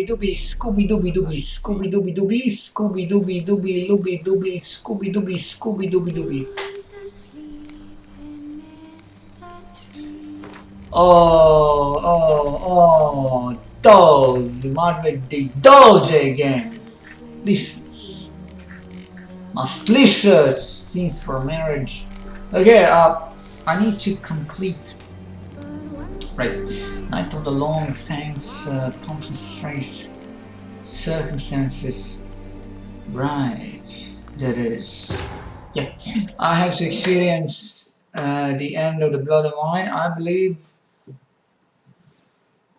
Dooby, Scooby Dooby Dooby, Scooby Dooby Dooby, Scooby Dooby Dooby, Looby Dooby, Scooby Dooby, Scooby Dooby Dooby. Dolls, the Marvel, the Doge again. Delicious. Mastlicious things for marriage. Okay, I need to complete. Right. Night of the Long Fangs, Pumps and Strange Circumstances. Right. That is. Yeah. I have to experience the end of the Blood and Wine. I believe.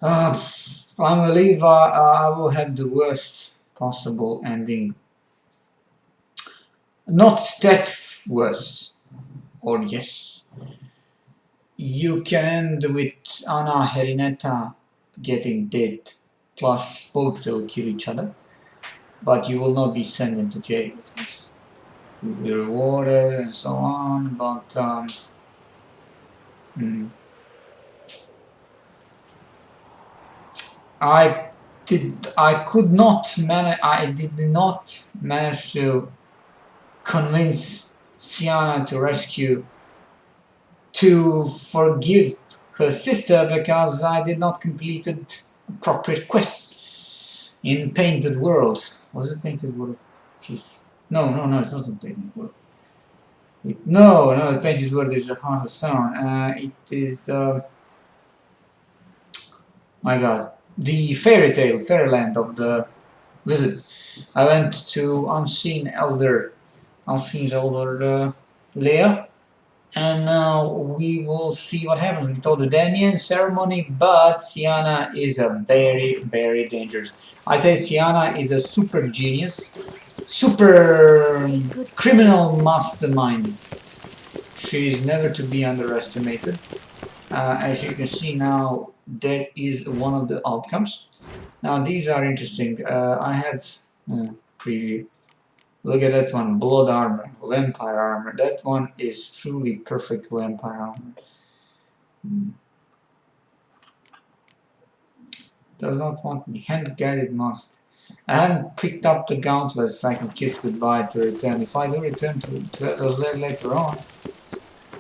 I believe I will have the worst possible ending. Not that worst. Or yes. You can end with Anna Herineta getting dead, plus both will kill each other, but you will not be sent into jail. You will be rewarded and so on, but I did not manage to convince Sienna to forgive her sister because I did not completed appropriate quests in Painted World. Was it Painted World? Jeez. No, it wasn't Painted World. No, Painted World is a Heart of Stone. It is, my god, the Fairyland of the Wizard. I went to Unseen Elder Leia, and now we will see what happens. We told the Damien ceremony, but Sienna is a very, very dangerous. I say Sienna is a super genius, super criminal mastermind. She is never to be underestimated. As you can see now, that is one of the outcomes. Now these are interesting. I have preview. Look at that one, blood armor, vampire armor. That one is truly perfect vampire armor. Does not want me. Hand-guided mask. I haven't picked up the gauntlets so I can kiss goodbye to return. If I do return to those later on,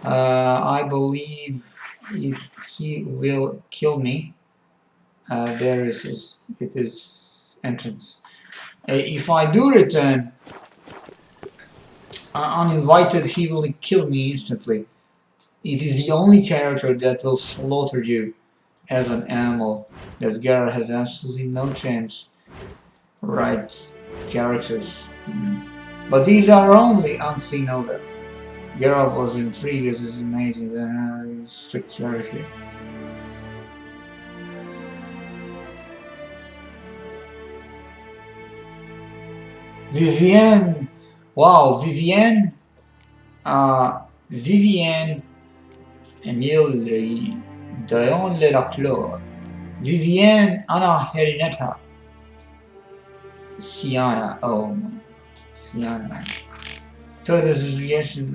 I believe if he will kill me, there is his entrance. If I do return uninvited, he will kill me instantly. It is the only character that will slaughter you as an animal. That Geralt has absolutely no chance. Right, characters. But these are only Unseen Elder. Geralt was in previous is amazing. Strict character. Vivienne. Wow, Vivienne. Vivienne. Emile Dion Lelaclore. Vivienne Anna Herineta. Sienna. Oh my god. Sienna. Todas reactions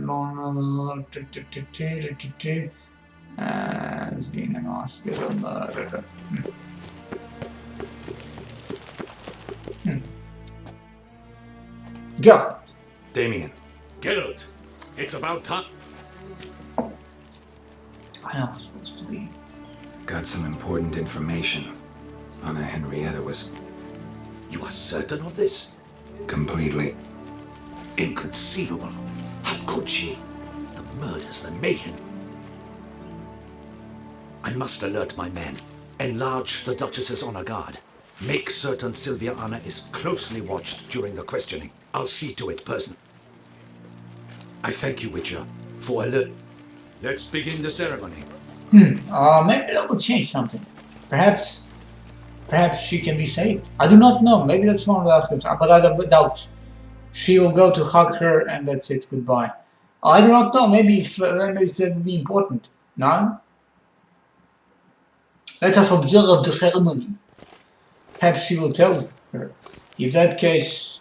as being an Oscar murder. Go! Damien. Geralt, it's about time. I know it's supposed to be. Got some important information. Anna Henrietta was... You are certain of this? Completely. Inconceivable. How could she? The murders, the mayhem. I must alert my men. Enlarge the Duchess's honor guard. Make certain Sylvia Anna is closely watched during the questioning. I'll see to it personally. I thank you, Witcher, for alert. Let's begin the ceremony. Maybe that will change something. Perhaps she can be saved. I do not know. Maybe that's one of the outcomes. But I doubt. She will go to hug her and that's it. Goodbye. I do not know. Maybe it would be important. No? Let us observe the ceremony. Perhaps she will tell her. If that case,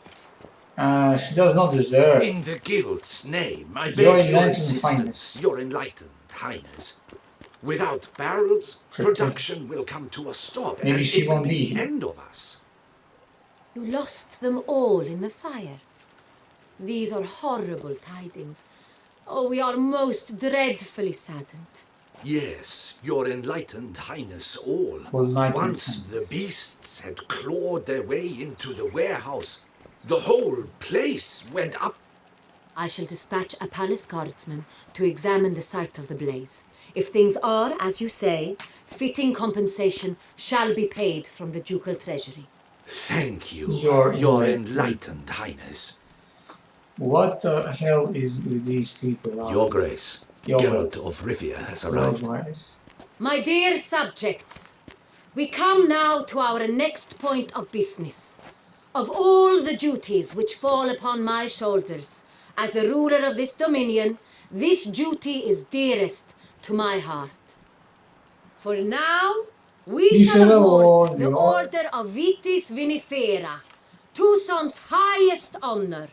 she does not deserve. In the guild's name, I Your beg your enlightened assistance, highness. your enlightened highness. Without barrels, production will come to a stop, Maybe and she it will won't be be the here. end of us. You lost them all in the fire. These are horrible tidings. Oh, we are most dreadfully saddened. Yes, your enlightened highness all. Enlightened Once Highness. the beasts had clawed their way into the warehouse, the whole place went up. I shall dispatch a palace guardsman to examine the site of the blaze. If things are, as you say, fitting compensation shall be paid from the ducal treasury. Thank you, Your enlightened highness. What the hell is with these people? Your grace, Your Geralt grace. of Rivia has arrived. Otherwise, My dear subjects, we come now to our next point of business. Of all the duties which fall upon my shoulders as the ruler of this dominion, this duty is dearest to my heart. For now, we shall award the Order of Vitis Vinifera, Tucson's highest honor.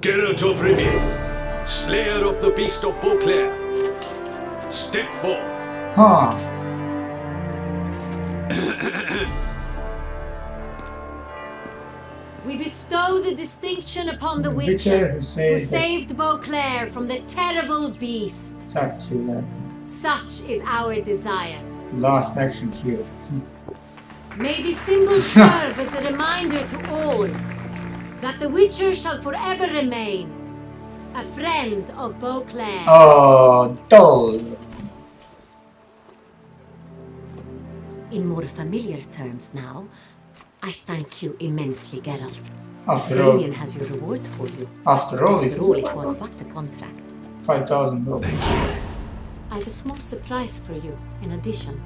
Geralt of Rivia, slayer of the beast of Beauclair, step forth. huh? We bestow the distinction upon the Witcher Witcher who who saved saved Beauclair from the terrible beast. exactly that Such is our desire. last action here. May this symbol serve as a reminder to all that the Witcher shall forever remain a friend of Beauclair. Oh, those. In more familiar terms now, I thank you immensely, Geralt. After all, Damien has your reward for you. after all, After all, it was but a contract. $5,000. I have a small surprise for you, in addition.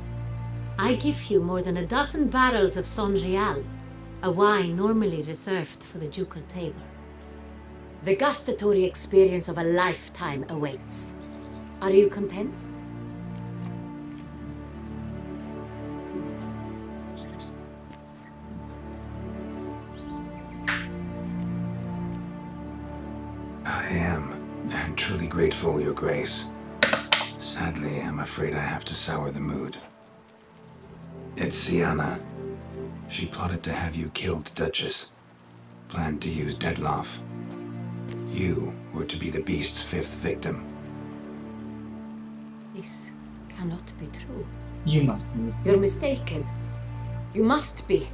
I give you more than a dozen barrels of Son Real, a wine normally reserved for the ducal table. The gustatory experience of a lifetime awaits. Are you content? I am, and truly grateful, Your Grace. Sadly, I'm afraid I have to sour the mood. It's Sienna. She plotted to have you killed, Duchess. Planned to use Deadloff. You were to be the beast's fifth victim. This cannot be true. You must be with You're mistaken. You must be.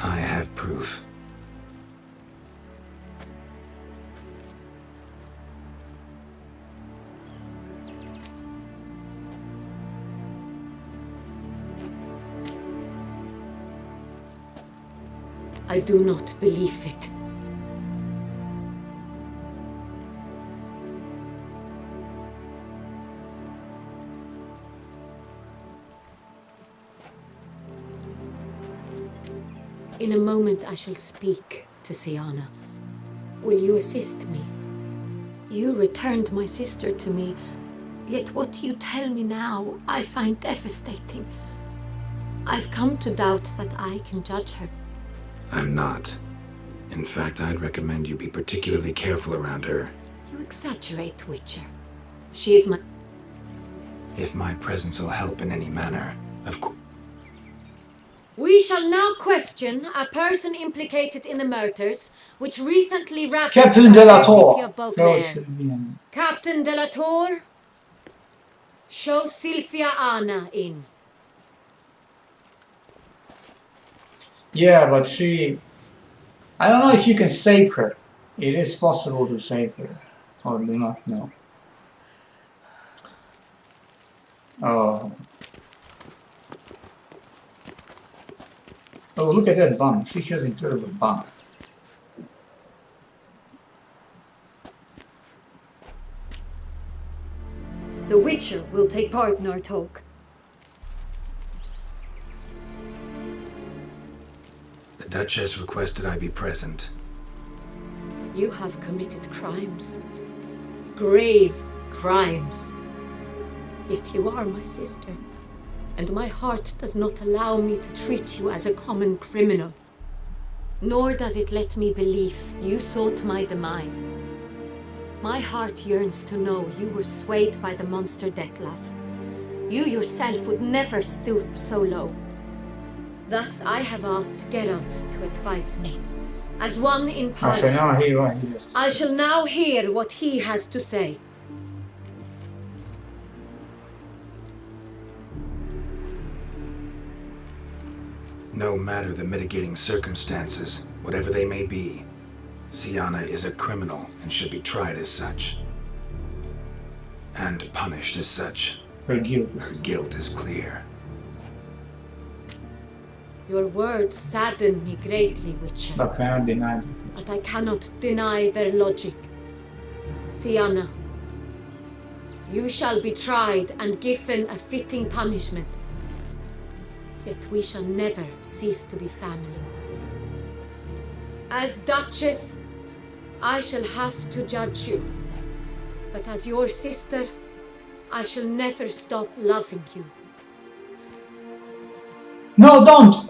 I have proof. I do not believe it. In a moment I shall speak to Sienna. Will you assist me? You returned my sister to me, yet what you tell me now I find devastating. I've come to doubt that I can judge her. I'm not. In fact, I'd recommend you be particularly careful around her. You exaggerate, Witcher. She is my... If my presence will help in any manner, of course. We shall now question a person implicated in the murders which recently ravaged Captain the de la fair city Tour. of Beauclair. Throw Captain de la Tour, show Sylvia Anna in. Yeah, but she... I don't know if you can save her. It is possible to save her. Or do not know. Oh. Oh, look at that bum. She has incredible bum. The Witcher will take part in our talk. The Duchess requested I be present. You have committed crimes. Grave crimes. Yet you are my sister, and my heart does not allow me to treat you as a common criminal. Nor does it let me believe you sought my demise. My heart yearns to know you were swayed by the monster Dettlaff. You yourself would never stoop so low. Thus I have asked Geralt to advise me. As one in power, Actually, no, he has to I say. shall now hear what he has to say. No matter the mitigating circumstances, whatever they may be, Siana is a criminal and should be tried as such. And punished as such. Her guilt Her is. guilt is clear. Your words sadden me greatly, Witcher, But cannot deny it. but I cannot deny their logic. Siana, you shall be tried and given a fitting punishment. Yet we shall never cease to be family. As Duchess, I shall have to judge you. But as your sister, I shall never stop loving you. No, don't!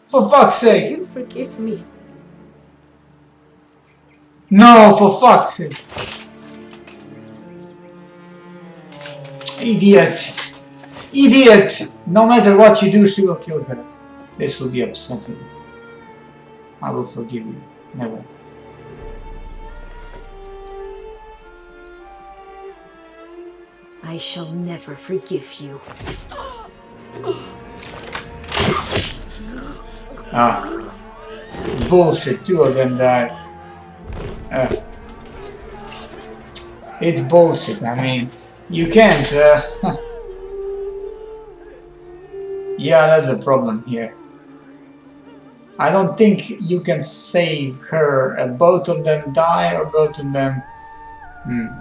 For fuck's sake! You forgive me. No, for fuck's sake! Idiot! Idiot! No matter what you do, she will kill her. This will be upsetting. I will forgive you. Never. I shall never forgive you. Ah. Bullshit, two of them died. It's bullshit, I mean, you can't, yeah, that's a problem here. I don't think you can save her. Both of them die or both of them...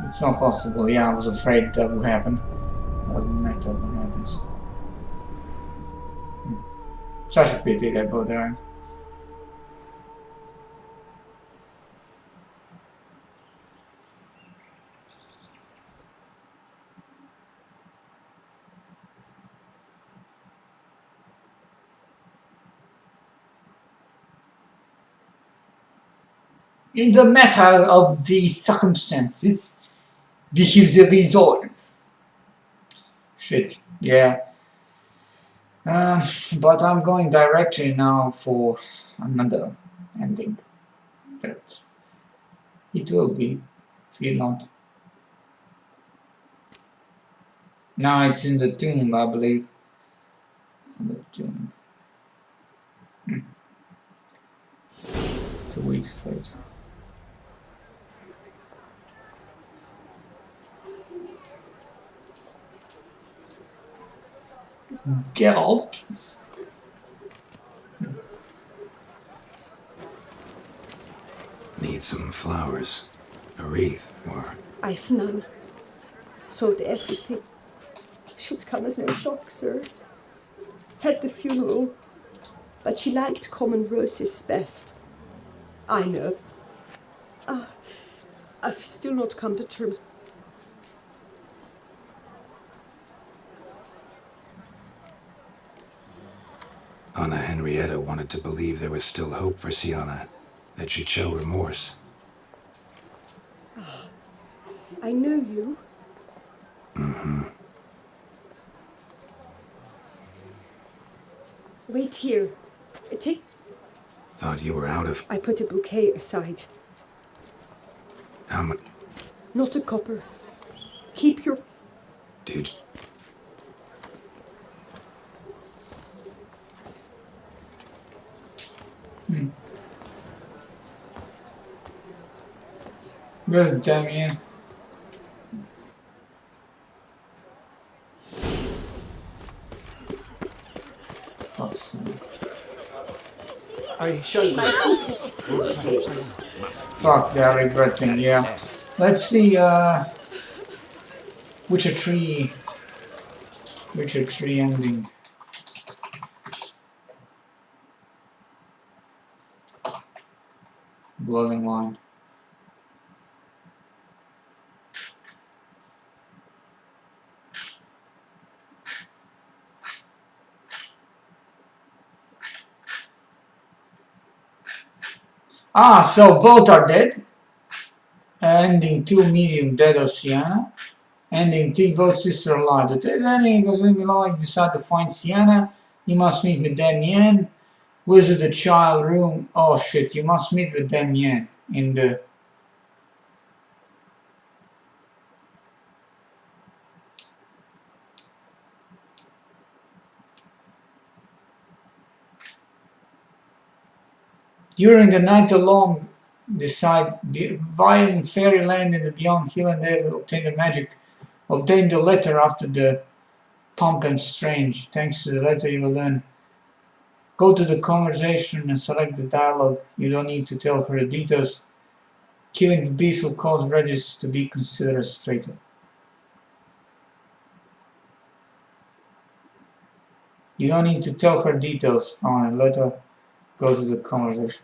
it's not possible. Yeah, I was afraid that would happen. Doesn't matter what happens. Such a pity that both died. In the matter of the circumstances, this is the resolve. Shit, yeah. But I'm going directly now for another ending. But it will be, fear not. Now it's in the tomb, I believe. The tomb. 2 weeks later. Geralt. Need some flowers. A wreath, or... I've none. Sold everything. Should come as no shock, sir. Had the funeral, but she liked common roses best. I know. I've still not come to terms. Anna Henrietta wanted to believe there was still hope for Siana, that she'd show remorse. I know you. Wait here. Take... Thought you were out of... I put a bouquet aside. How much... Not a copper. Keep your... Dude, Where's Damien? Fuck's sake. I shall. Fuck, they're regretting, yeah. Let's see, Witcher 3 ending. Blooding line. Ah, so both are dead. Ending 2 medium dead of Siana. Ending 3 both sisters alive. The third ending because when Miloy decide to find Siana, You must meet with Damien. Visit the child room. Oh shit, you must meet with Damien in the... During the night along the side, the violent fairyland in the beyond Hill and Dale obtain the letter after the Pump and Strange. Thanks to the letter you will learn. Go to the conversation and select the dialogue. You don't need to tell her the details. Killing the beast will cause Regis to be considered a traitor. You don't need to tell her details. Fine, let her go to the conversation.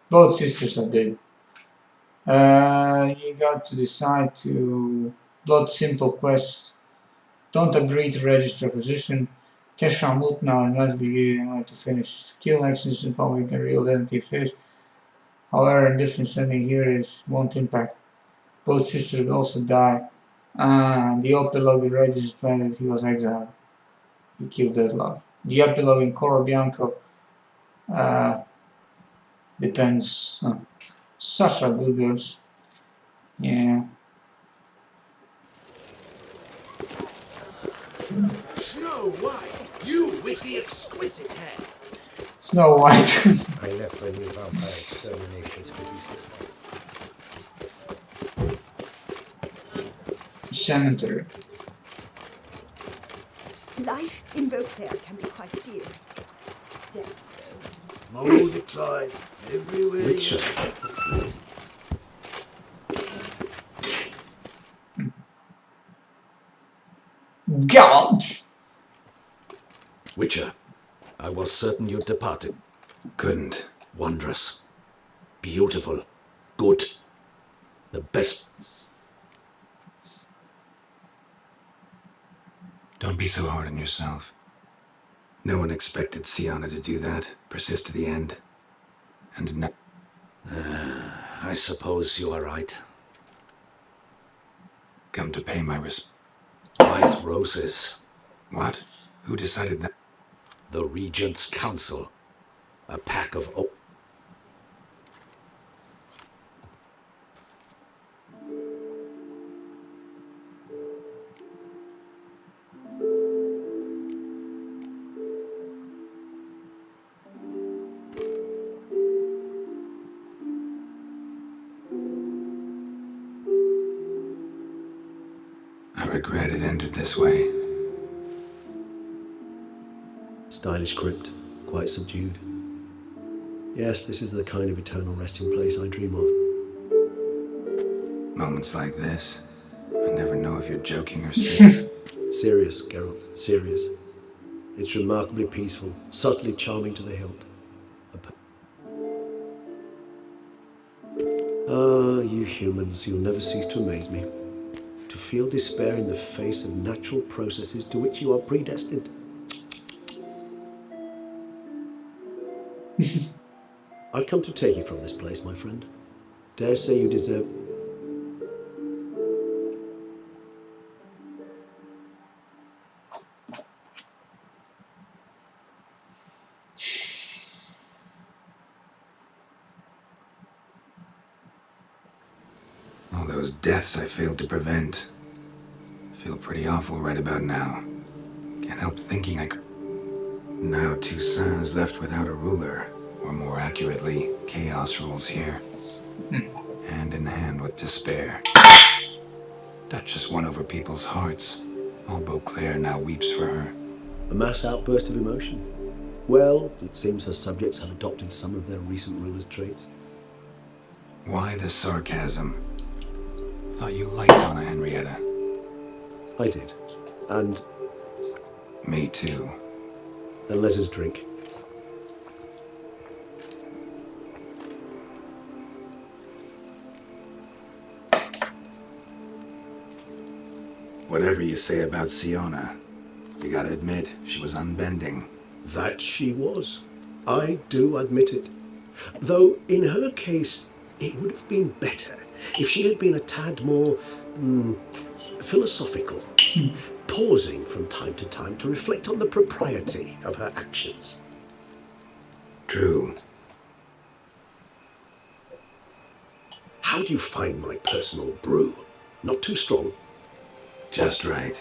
Both sisters are dead. You got to decide to blood simple quest. Don't agree to register position. Tesha Mutna and must be given to finish. Kill actions in public and real identity fish. However, difference ending here won't impact. Both sisters will also die. The epilogue in Regis explained that he was exiled. He killed that love. The epilogue in Coro Bianco depends. Such are good girls. Yeah. Snow White, you with the exquisite hair. Snow White. I left for a new vampire extermination expedition. Cemetery. Life in Beauclair can be quite dear. Death, Mold decline everywhere. Witcher. God! Witcher, I was certain you'd departed. Couldn't. Wondrous. Beautiful. Good. The best. Don't be so hard on yourself. No one expected Siana to do that, persist to the end. And no... I suppose you are right. Come to pay my White roses. What? Who decided that? The Regent's Council. A pack of I regret it ended this way. Stylish crypt, quite subdued. Yes, this is the kind of eternal resting place I dream of. Moments like this, I never know if you're joking or serious. Serious, Geralt, serious. It's remarkably peaceful, subtly charming to the hilt. You humans, you'll never cease to amaze me. To feel despair in the face of natural processes to which you are predestined. I've come to take you from this place, my friend. Dare say you deserve... All those deaths I failed to prevent. I feel pretty awful right about now. Can't help thinking I could... Now Toussaint is left without a ruler. Or more accurately, chaos rules here. Hand in hand with despair. Duchess won over people's hearts. All Beauclair now weeps for her. A mass outburst of emotion. Well, it seems her subjects have adopted some of their recent ruler's traits. Why the sarcasm? Thought you liked Donna Henrietta. I did. And Me too. then let us drink. Whatever you say about Siona, you gotta admit, she was unbending. That she was. I do admit it. Though in her case, it would have been better if she had been a tad more philosophical. pausing from time to time to reflect on the propriety of her actions. True. How do you find my personal brew? Not too strong? Just right.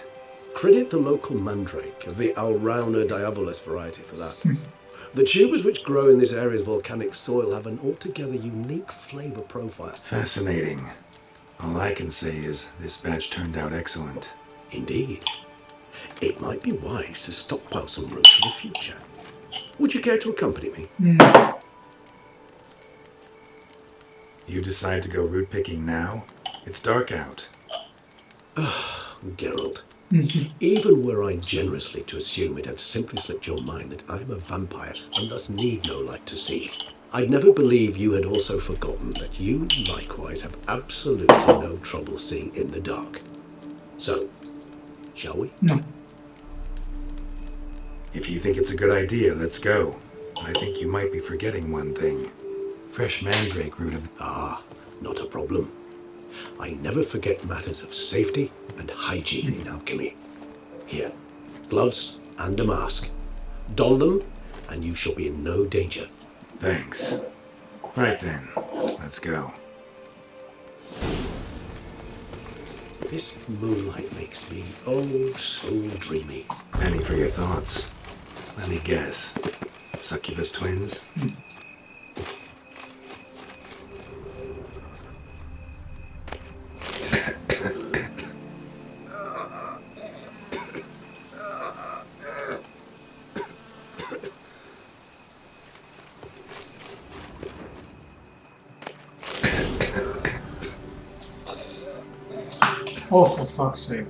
Credit the local mandrake of the Alrauna diabolus variety for that. The tubers which grow in this area's volcanic soil have an altogether unique flavour profile. Fascinating. All I can say is this batch turned out excellent. Indeed. It might be wise to stockpile some roots for the future. Would you care to accompany me? You decide to go root picking now? It's dark out. Geralt, even were I generously to assume it had simply slipped your mind that I am a vampire and thus need no light to see, I'd never believe you had also forgotten that you likewise have absolutely no trouble seeing in the dark. So, shall we? No. If you think it's a good idea, let's go. I think you might be forgetting one thing. Fresh mandrake root of... Not a problem. I never forget matters of safety and hygiene in alchemy. Here, gloves and a mask. Don them, and you shall be in no danger. Thanks. Right then, let's go. This moonlight makes me oh so dreamy. Penny for your thoughts. Let me guess. Succubus twins? Oh, for fuck's sake.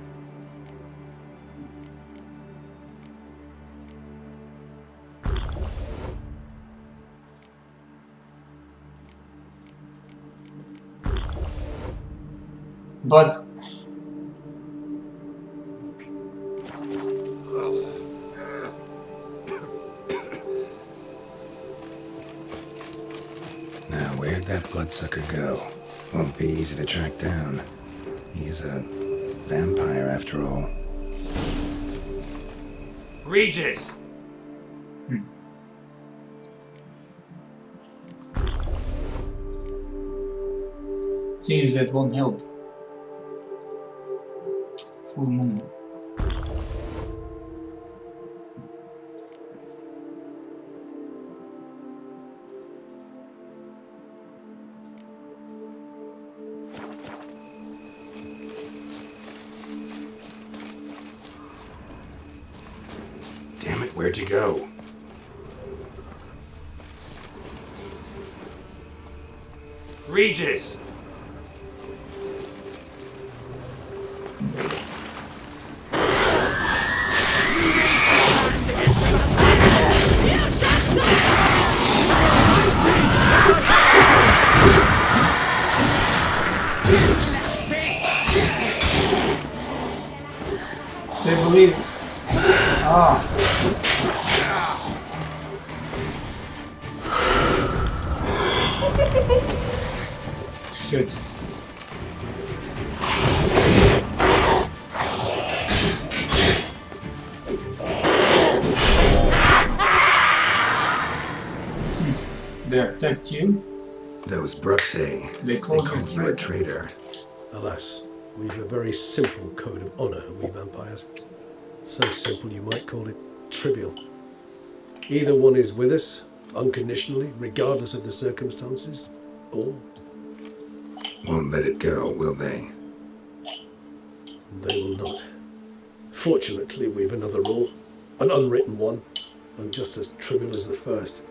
But Now, where'd that bloodsucker go? Won't be easy to track down. He's a vampire after all. Regis! seems that won't help. Full moon. Damn it, where'd you go? Regis! They believe. Ah. Shit. They attacked you? Those Bruxay. They called you a traitor. Alas, we've a very simple code of honour, we vampires. So simple you might call it trivial. Either one is with us, unconditionally, regardless of the circumstances, or Won't let it go, will they? they will not. Fortunately, we've another rule, an unwritten one, and just as trivial as the first.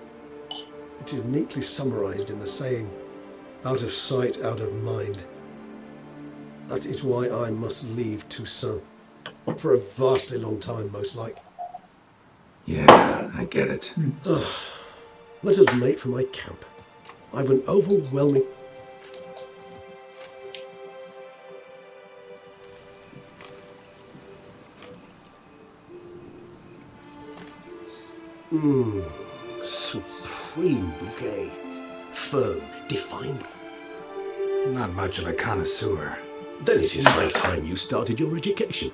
It is neatly summarised in the saying, out of sight, out of mind. That is why I must leave Toussaint. For a vastly long time, most like. Yeah, I get it. Let us make for my camp. I've an overwhelming... Supreme bouquet. Firm, defined. Not much of a connoisseur. Then it is high time you started your education.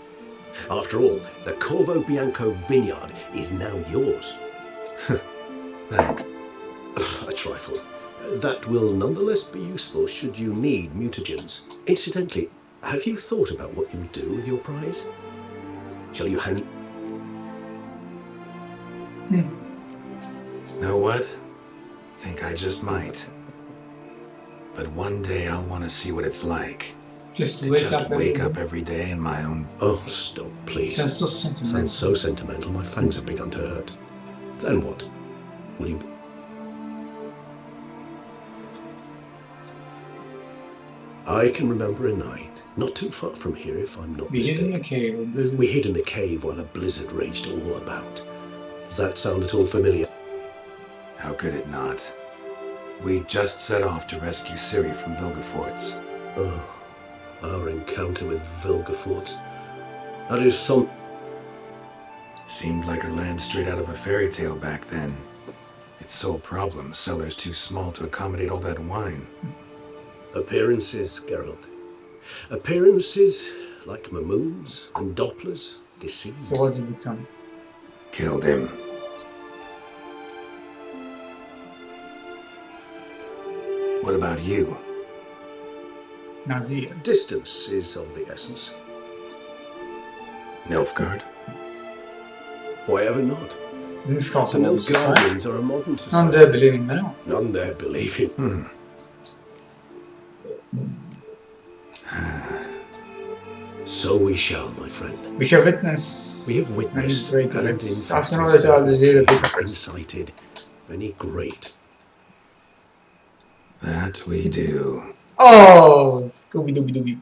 After all, the Corvo Bianco vineyard is now yours. Thanks. A trifle. That will nonetheless be useful should you need mutagens. Incidentally, have you thought about what you'll do with your prize? Shall you hang... Know what? Think I just might. But one day I'll want to see what it's like. Just To wake just up wake up every day in my own... Oh, stop, please. Sounds so sentimental. Sounds so sentimental, my fangs have begun to hurt. Then what? Will you... I can remember a night, not too far from here if I'm not We hid in mistaken. a cave. Or blizzard. We hid in a cave while a blizzard raged all about. Does that sound at all familiar? How could it not? We just set off to rescue Ciri from Vilgefortz. Oh, our encounter with Vilgefortz. That is some... Seemed like a land straight out of a fairy tale back then. Its sole problem, cellars too small to accommodate all that wine. Appearances, Geralt. Appearances like Mamoons and Dopplers deceive. So what did it become? Killed him. What about you? Nazir. Distance is of the essence. Nilfgaard? Why ever not? This The castle of society. Nilfgaardians are a modern None society. there believing me, no. None there believing. So we shall, my friend. We have witnessed. We have witnessed many and great in events. fact After another time, we see the big incited many great. That we do. Oh, Scooby Dooby Dooby.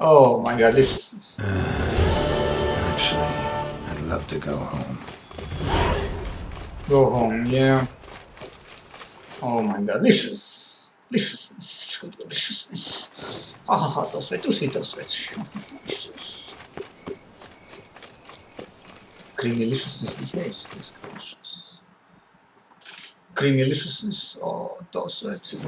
Oh my god, deliciousness. Actually, I'd love to go home. Go home, yeah. Oh my god, delicious. Deliciousness. Good deliciousness. Ha ha ha, to sweet, too sweet, too sweet. Delicious. Creamy deliciousness behaves this delicious. Creamy deliciousness, oh, to sweet.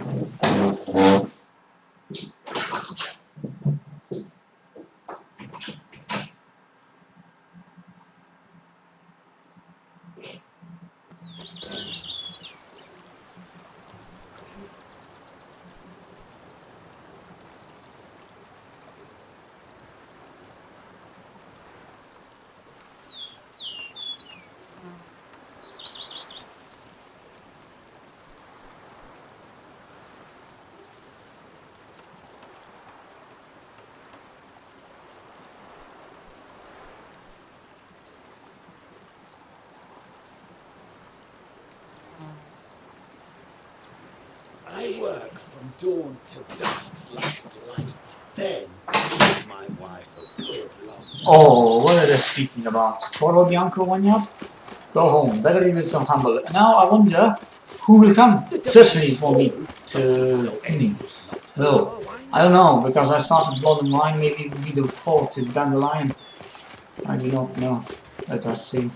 I work from dawn till dusk's last light. Then give my wife a good love. Oh, what are they speaking about? Corvo Bianco one yard? Go home, better leave it some humble. Now I wonder who will come. Certainly it won't be to any. Well, I don't know, because I started Blood and Wine, maybe it will be the fourth to Dandelion. I do not know. Let us see.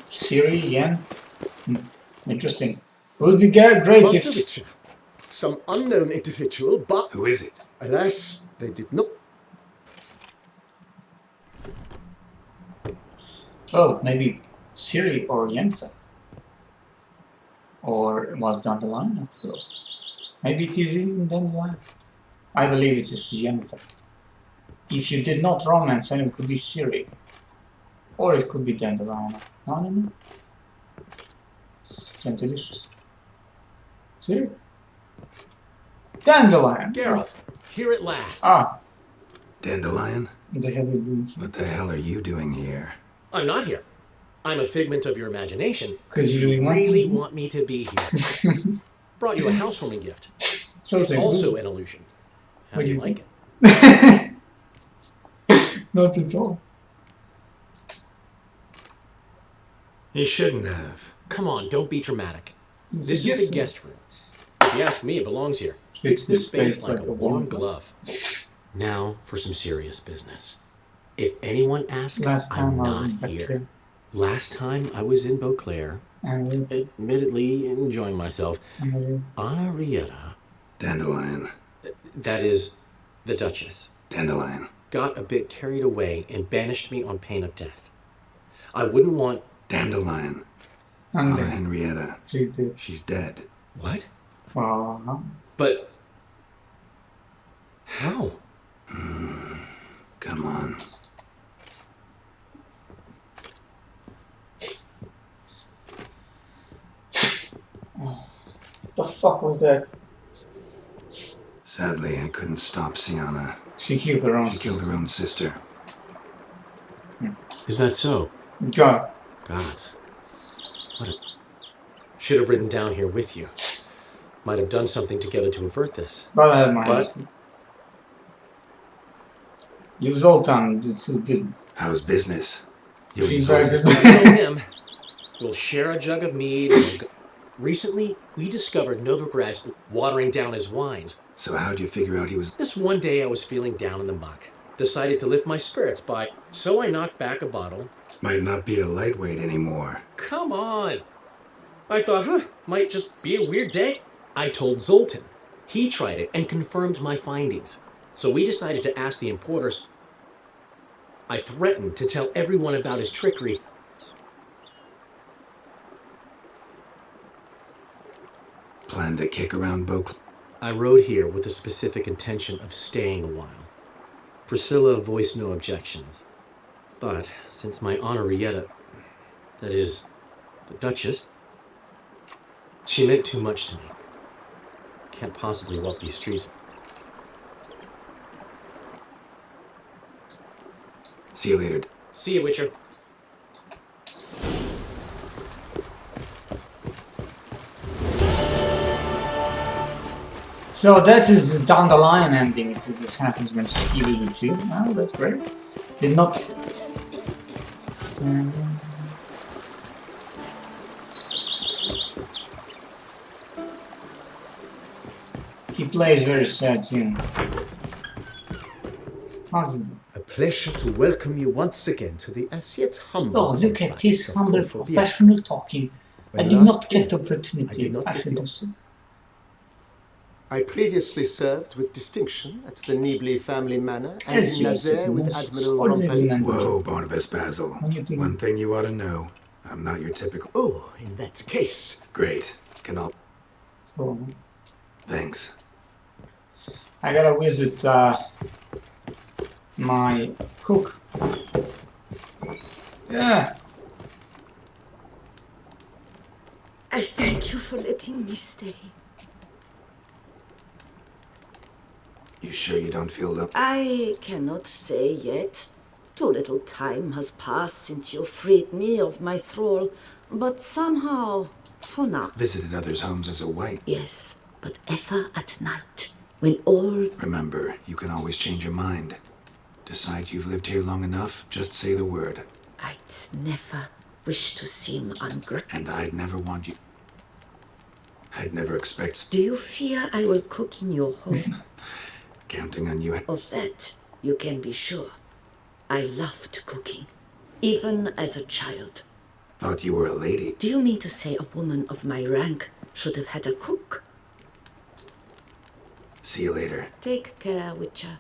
Ciri, Yen. Interesting. Would be great if... Master some unknown individual, but Who is it? alas, they did not. Well, maybe Ciri or Yennefer. Or was Dandelion after all. Maybe it is even Dandelion. I believe it is Yennefer. If you did not romance anyone, it could be Ciri. Or it could be Dandelion. I don't know. It's delicious. Ciri? Dandelion! Geralt, here at last. Ah, Dandelion? the heavy boots. What the hell are you doing here? I'm not here. I'm a figment of your imagination. 'Cause you really want me to be here. Brought you a housewarming gift. So It's also an illusion. How What do do you you like it? Not at all. You shouldn't have. Come on, don't be dramatic. It's This a is the guest guest room. If you ask me, it belongs here. Fits Fits this space like a warm warm glove. Now for some serious business. If anyone asks, Last I'm time I was not in here. Beckley, Last time I was in Beauclair, and we, admittedly enjoying myself, Anna Rieta, Dandelion. that is the Duchess, Dandelion. got a bit carried away and banished me on pain of death. I wouldn't want... Dandelion. And Our then Henrietta. she's dead. She's dead. What? But... how? Come on. The fuck was that? Sadly, I couldn't stop Sienna. She killed her own She killed her own sister. Is that so? God. Gods. What a... Should have ridden down here with you. Might have done something together to avert this. But I had my But- answer. You Zoltan did to business. How's business? You She's very insulted- business. Kill him. We'll share a jug of mead. And we'll go. Recently, we discovered Novograd's watering down his wines. So how'd you figure out he was... This one day I was feeling down in the muck. Decided to lift my spirits by... So I knocked back a bottle. Might not be a lightweight anymore. Come on. I thought, might just be a weird day. I told Zoltan. He tried it and confirmed my findings. So we decided to ask the importers. I threatened to tell everyone about his trickery. Planned to kick around Beauclair. I rode here with the specific intention of staying a while. Priscilla voiced no objections. But since my Henrietta, that is, the Duchess, she meant too much to me. Can't possibly walk these streets. See you later. See you, Witcher. So that is the Dandelion ending. This happens when he visits you. Oh, that's great. Did not. He plays very sad tune. A pleasure to welcome you once again to the as yet humble. Oh, look at this of humble Corfovia. professional talking. I When did last not get the I opportunity. did not I get should the have said. I previously served with distinction at the Nibley family manor and Yes, in yes, Nazaire with yes, Admiral ordinary Rompel. man. Whoa, Barnabas Basil. What do you think? One thing you ought to know. I'm not your typical... Oh, in that case, Great. Can all... So, Thanks. I gotta visit my cook. Yeah. I thank you for letting me stay. You sure you don't feel low? I cannot say yet. Too little time has passed since you freed me of my thrall, but somehow, for now. Visited others' homes as a white. Yes, but ever at night, when all... Remember, you can always change your mind. Decide you've lived here long enough, just say the word. I'd never wish to seem ungrateful. And I'd never want you... I'd never expect... Do you fear I will cook in your home? Counting on you... Of that, you can be sure. I loved cooking, even as a child. Thought you were a lady. Do you mean to say a woman of my rank should have had a cook? See you later. Take care, Witcher.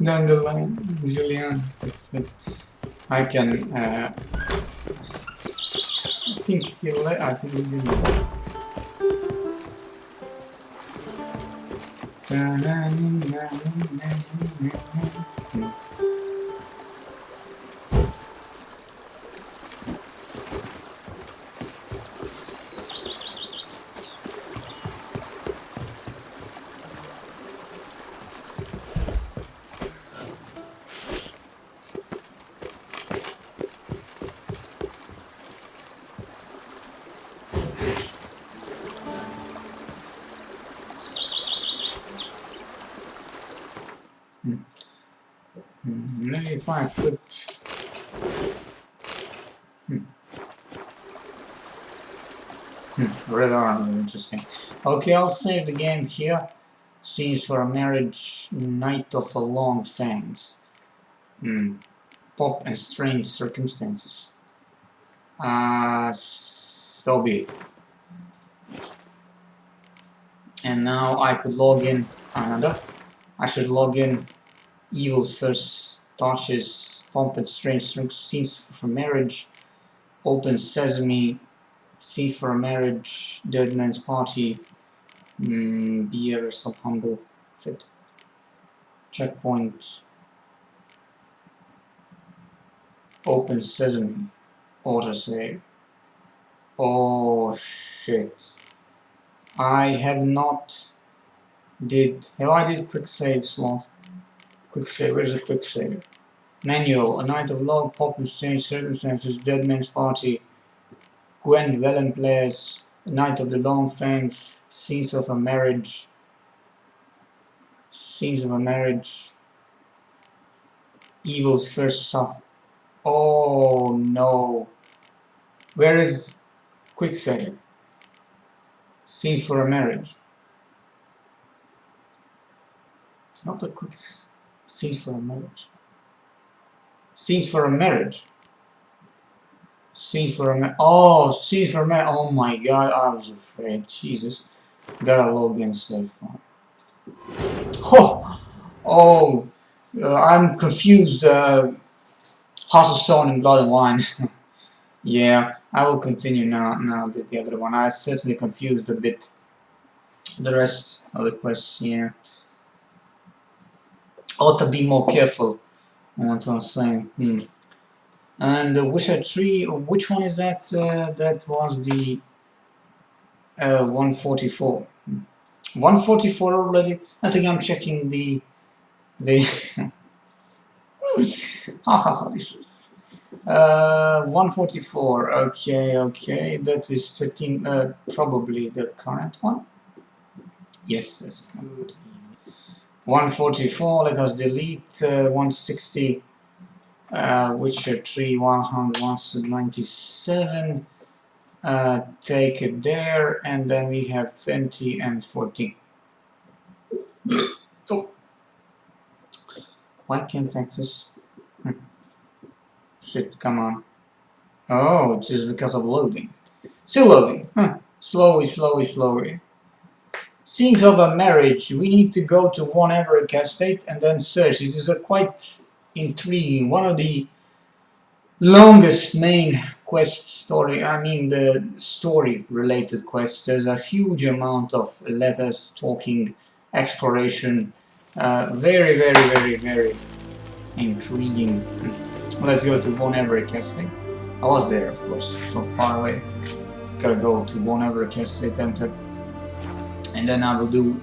Dandelion, Julian. I can. I think he'll let. I think he did. Maybe if I put. Red armor, interesting. Okay, I'll save the game here. Scenes for a marriage, night of a long fangs. Pop and strange circumstances. So be it. And now I could log in another. I should log in Evil's First Touches, Pomp and Strange Scenes for Marriage, Open Sesame, Scenes for a Marriage, Dead Man's Party, Be Ever So Humble, shit. Checkpoint, Open Sesame, autosave. Oh shit. I have not I did quick save slot. Quick save, where's the quick save? Manual, A Night of Love, Pop and Strange Circumstances, Dead Man's Party, Gwen Velen Players, A Night of the Long Fangs, Scenes of a Marriage, Evil's First Suffer. Oh no. Where is quick save? Scenes for a Marriage. Not a quick Scenes for a Marriage. Scenes for a Marriage. Scenes for a Marriage. Oh, Scenes for a Marriage. Oh my god, I was afraid. Jesus. Gotta log in save file. Oh, I'm confused. Heart of Stone and Blood and Wine. Yeah, I will continue now with the other one. I certainly confused a bit the rest of the quests, yeah. Ought to be more careful on what I'm saying. And Witcher 3, which one is that? That was the 144. 144 already? I think I'm checking the delicious. 144, okay, that is 13, probably the current one. Yes, that's good. 144, let us delete 160, Witcher 3, 197, take it there, and then we have 20 and 14. Oh. Why can't access? Shit, come on. Oh, it's just because of loading. Still loading. Slowly. Scenes of a Marriage. We need to go to Von Everett Estate and then search. It is a quite intriguing. One of the longest main quest story. I mean the story-related quests. There's a huge amount of letters, talking, exploration. Very intriguing. Let's go to Von Everett Estate. I was there, of course, so far away. Gotta go to Von Everett Estate, enter. And then I will do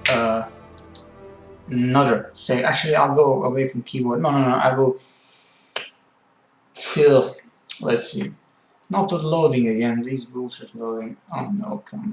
another save. Actually, I'll go away from keyboard. No, I will fill. Let's see. Not loading again. These bullshit loading. Oh no, come on.